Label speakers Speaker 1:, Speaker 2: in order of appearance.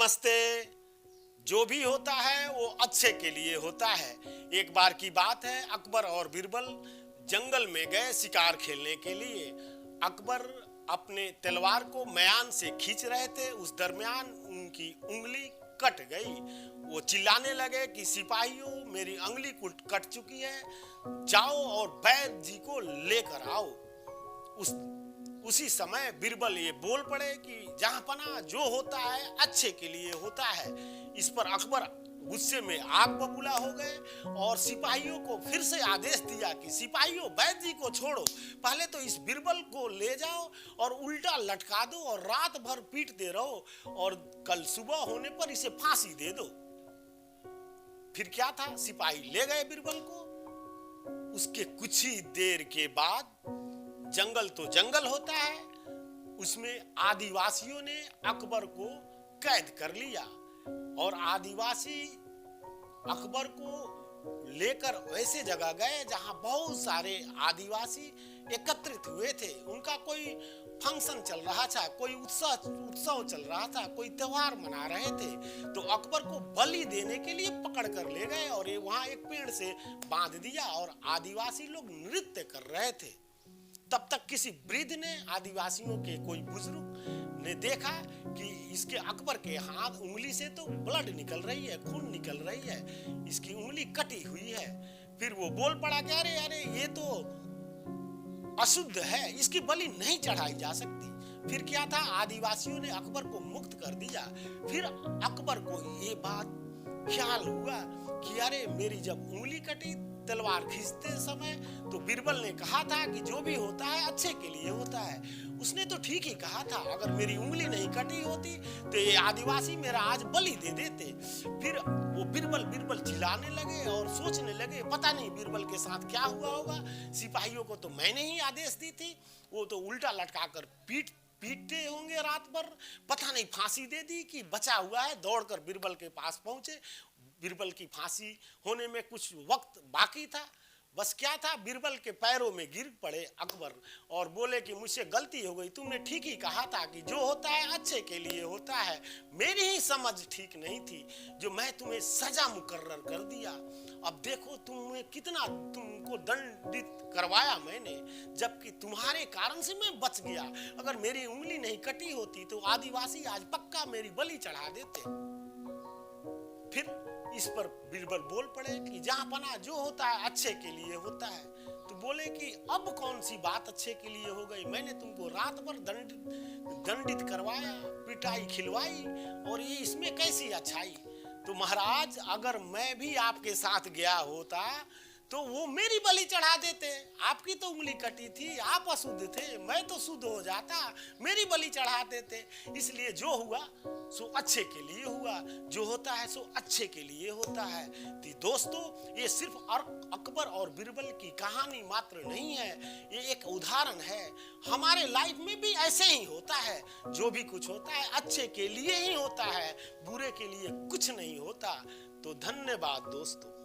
Speaker 1: नमस्ते। जो भी होता है वो अच्छे के लिए होता है। एक बार की बात है, अकबर और बीरबल जंगल में गए शिकार खेलने के लिए। अकबर अपने तलवार को म्यान से खींच रहे थे, उस दरमियान उनकी उंगली कट गई। वो चिल्लाने लगे कि सिपाहियों, मेरी उंगली कट चुकी है, जाओ और वैद्य जी को लेकर आओ। उसी समय बीरबल ये बोल पड़े कि जहां पना जो होता है अच्छे के लिए होता है। इस पर अकबर गुस्से में आग बबूला हो गए और सिपाहियों को फिर से आदेश दिया कि सिपाहियों, वैद्य जी को छोड़ो, पहले तो इस बीरबल को ले जाओ और उल्टा लटका दो और रात भर पीटते रहो और कल सुबह होने पर इसे फांसी दे दो। फिर क्या था, सिपाही ले गए बीरबल को। उसके कुछ ही देर के बाद, जंगल तो जंगल होता है, उसमें आदिवासियों ने अकबर को कैद कर लिया और आदिवासी अकबर को लेकर ऐसे जगह गए जहां बहुत सारे आदिवासी एकत्रित हुए थे। उनका कोई फंक्शन चल रहा था, कोई उत्सव चल रहा था, कोई त्योहार मना रहे थे। तो अकबर को बलि देने के लिए पकड़ कर ले गए और वहां एक पेड़ से बांध दिया और आदिवासी लोग नृत्य कर रहे थे। तब तक किसी वृद्ध ने, आदिवासियों के कोई बुजुर्ग ने देखा कि इसके अकबर के हाथ उंगली से तो ब्लड निकल रही है, खून निकल रही है, इसकी उंगली कटी हुई है। फिर वो बोल पड़ा कि अरे अरे, ये तो अशुद्ध है, इसकी बलि नहीं चढ़ाई जा सकती। फिर क्या था, आदिवासियों ने अकबर को मुक्त कर दिया। फिर अकबर को ये बात ख्याल हुआ कि अरे, मेरी जब उंगली कटी तलवार खींचते समय, तो बीरबल ने कहा था कि जो भी होता है अच्छे के लिए होता है। उसने तो ठीक ही कहा था, अगर मेरी उंगली नहीं कटी होती तो ये आदिवासी मेरा आज बलि दे देते। फिर वो बीरबल चिल्लाने लगे और सोचने लगे, पता नहीं बीरबल के साथ क्या हुआ होगा। सिपाहियों को तो मैंने ही आदेश दी थी, वो तो उल्टा लटका कर पीटते होंगे रात भर, पता नहीं फांसी दे दी कि बचा हुआ है। दौड़कर बीरबल के पास पहुंचे। बीरबल की फांसी होने में कुछ वक्त बाकी था। बस क्या था, बीरबल के पैरों में गिर पड़े अकबर और बोले कि मुझसे गलती हो गई, तुमने ठीक ही कहा था कि जो होता है अच्छे के लिए होता है। मेरी ही समझ ठीक नहीं थी जो मैं तुम्हें सजा मुकर्रर कर दिया। अब देखो तुमको दंडित करवाया मैंने, जबकि तुम्हारे कारण से मैं बच गया। अगर मेरी उंगली नहीं कटी होती तो आदिवासी आज पक्का मेरी बलि चढ़ा देते। फिर इस पर बीरबल बोल पड़े कि जहां पना जो होता है अच्छे के लिए होता है। तो बोले कि अब कौन सी बात अच्छे के लिए हो गई, मैंने तुमको रात भर दंडित करवाया, पिटाई खिलवाई, और ये इसमें कैसी अच्छाई। तो महाराज, अगर मैं भी आपके साथ गया होता तो वो मेरी बलि चढ़ा देते। आपकी तो उंगली कटी थी, आप अशुद्ध थे, मैं तो शुद्ध हो जाता, मेरी बलि चढ़ा देते। इसलिए जो हुआ सो अच्छे के लिए हुआ, जो होता है सो अच्छे के लिए होता है। तो दोस्तों, ये सिर्फ अकबर और बीरबल की कहानी मात्र नहीं है, ये एक उदाहरण है। हमारे लाइफ में भी ऐसे ही होता है, जो भी कुछ होता है अच्छे के लिए ही होता है, बुरे के लिए कुछ नहीं होता। तो धन्यवाद दोस्तों।